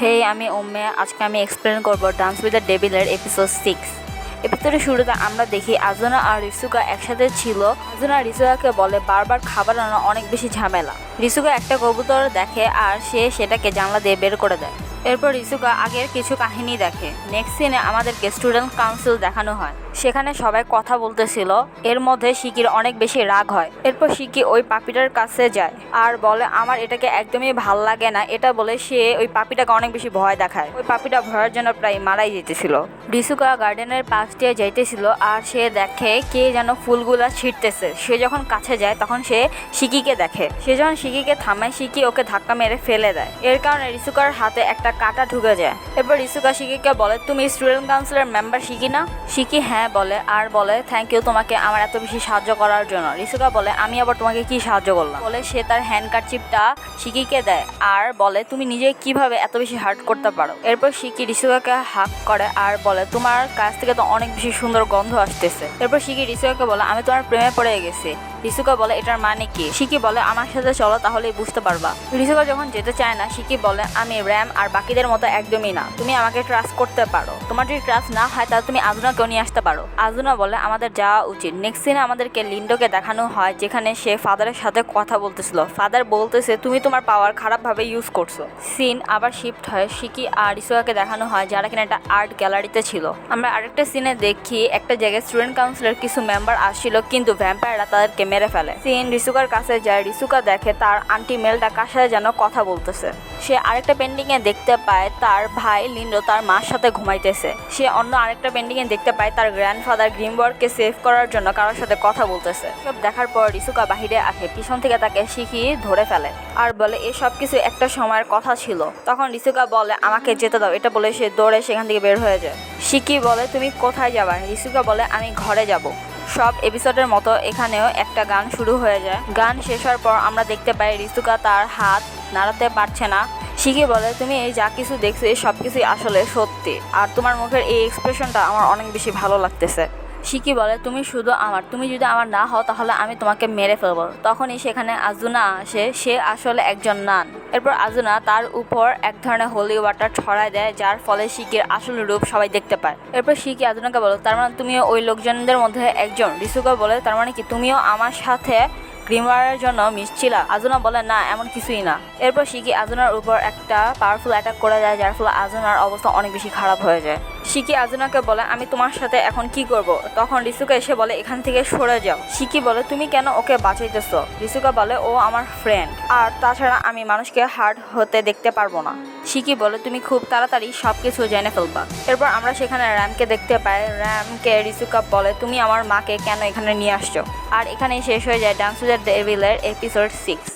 হেই, আমি উম্মে। আজকে আমি এক্সপ্লেন করব ডান্স উইথ দ্য ডেভিলের এপিসোড 6। এপিসোডের শুরুতে আমরা দেখি আজুনা আর রিসুকা একসাথে ছিল। আজুনা রিসুকাকে বলে বারবার খাবার আনা অনেক বেশি ঝামেলা। রিসুকা একটা কবুতর দেখে আর সে সেটাকে জানলা দিয়ে বের করে দেয়। এরপর রিসুকা আগের কিছু কাহিনী দেখে। নেক্সট সিনে আমাদেরকে স্টুডেন্ট কাউন্সিল দেখানো হয়। সেখানে সবাই কথা বলতেছিল। এর মধ্যে শিকির অনেক বেশি রাগ হয়। এরপর শিকি ওই পাপিটার কাছে যায় আর বলে আমার এটাকে একদমই ভাল লাগে না। এটা বলে সে ওই পাপিটাকে অনেক বেশি ভয় দেখায়। ওই পাপিটা ভয়ের জন্য প্রায় মারাই যেতেছিল। রিসুকা গার্ডেনের পাশ দিয়ে যাইতেছিল আর সে দেখে কে যেন ফুলগুলা ছিঁড়তেছে। সে যখন কাছে যায় তখন সে শিকিকে দেখে। সে যখন শিকিকে থামায়, শিকি ওকে ধাক্কা মেরে ফেলে দেয়। এর কারণে রিসুকার হাতে একটা কাঁটা ঢুকে যায়। এরপর রিসুকা শিকিকে বলে তুমি স্টুডেন্ট কাউন্সিলের মেম্বার শিকি না? শিকি হ্যাঁ বলে আর বলে থ্যাংক ইউ তোমাকে আমার এত বেশি সাহায্য করার জন্য। রিসুকা বলে আমি আবার তোমাকে কি সাহায্য করলাম? বলে সে তার হ্যান্ডকারচিপটা শিকিকে দেয় আর বলে তুমি নিজে কিভাবে এত বেশি হার্ট করতে পারো। এরপর শিকি রিসুকাকে হাক করে আর বলে তোমার কাছ থেকে তো অনেক বেশি সুন্দর গন্ধ আসতেছে। এরপর শিকি রিসুকাকে বলে আমি তোমার প্রেমে পড়ে গেছি। রিসুকা বলে এটার মানে কি? শিকি বলে আমার সাথে চলো তাহলেই বুঝতে পারবা। রিসুকা যখন যেতে চায় না, শিকি বলে আমি র্যাম আর বাকিদের মতো একদমই না, তুমি আমাকে ট্রাস্ট করতে পারো। তোমার যদি ট্রাস্ট না হয় তাহলে তুমি আজুনাকেও নিয়ে আসতে পারো। আজুনা বলে আমাদের যাওয়া উচিত। নেক্সট সিনে আমাদেরকে লিন্ডোকে দেখানো হয় যেখানে সে ফাদারের সাথে কথা বলতেছিল। ফাদার বলতেছে তুমি তোমার পাওয়ার খারাপভাবে ইউজ করছো। সিন আবার শিফট হয়। শিকি আর রিসুকাকে দেখানো হয় যারা কিনা একটা আর্ট গ্যালারিতে ছিল। আমরা আরেকটা সিনে দেখি একটা জায়গায় স্টুডেন্ট কাউন্সিলের কিছু মেম্বার আসছিল কিন্তু ভ্যাম্পায়াররা তাদেরকে মেরে ফেলে। সিন রিসুকার কাছে যায়। রিসুকা দেখে তার আন্টি মেলটা কার সাথে যেন কথা বলতেছে। সে আরেকটা পেন্টিংয়ে দেখতে পায় তার ভাই লিন্ডো তার মার সাথে ঘুমাইতেছে। সে অন্য আরেকটা পেন্টিংয়ে দেখতে পায় তার গ্র্যান্ডফাদার গ্রিমওয়ার্ককে সেভ করার জন্য কারোর সাথে কথা বলতেছে। সব দেখার পর রিসুকা বাহিরে আসে। পিছন থেকে তাকে শিকি ধরে ফেলে আর বলে এই সব কিছু একটা সময়ের কথা ছিল। তখন রিসুকা বলে আমাকে যেতে দাও। এটা বলে সে দৌড়ে সেখান থেকে বের হয়ে যায়। শিকি বলে তুমি কোথায় যাবা? রিসুকা বলে আমি ঘরে যাব। সব এপিসোডের মতো এখানেও একটা গান শুরু হয়ে যায়। গান শেষ হওয়ার পর আমরা দেখতে পাই রিসুকা তার হাত নাড়াতে পারছে না। শিকি বলে তুমি এই যা কিছু দেখছো এই সব কিছুই আসলে সত্যি আর তোমার মুখের এই এক্সপ্রেশনটা আমার অনেক বেশি ভালো লাগতেছে। শিকি বলে তুমি শুধু আমার, তুমি যদি আমার না হও তাহলে আমি তোমাকে মেরে ফেলবো। তখনই সেখানে আজুনা আসে। সে আসলে একজন নান। এরপর আজুনা তার উপর এক ধরনের হোলি ওয়াটার ছড়ায় দেয় যার ফলে শিকির আসল রূপ সবাই দেখতে পায়। এরপর শিকি আজুনাকে বলে তার মানে তুমিও ওই লোকজনদের মধ্যে একজন? রিসুকা বলে তার মানে কি তুমিও আমার সাথে গ্রিমওয়ারের জন্য মিশছিলা? আজুনা বলে না, এমন কিছুই না। এরপর শিকি আজুনার উপর একটা পাওয়ারফুল অ্যাটাক করে যায় যার ফলে আজুনার অবস্থা অনেক বেশি খারাপ হয়ে যায়। শিকি আজুনাকে বলে আমি তোমার সাথে এখন কি করব? তখন রিসুকা এসে বলে এখান থেকে সরে যাও। শিকি বলে তুমি কেন ওকে বাঁচাইতেছো? রিসুকা বলে ও আমার ফ্রেন্ড আর তাছাড়া আমি মানুষকে হার্ট হতে দেখতে পারবো না। শিকি বলে তুমি খুব তাড়াতাড়ি সবকিছু জেনে ফেলবা। এরপর আমরা সেখানে র্যামকে দেখতে পাই। র্যামকে রিসুকা বলে তুমি আমার মাকে কেন এখানে নিয়ে আসছো? আর এখানেই শেষ হয়ে যায় ডান্স উইথ দ্য ডেভিলের এপিসোড 6।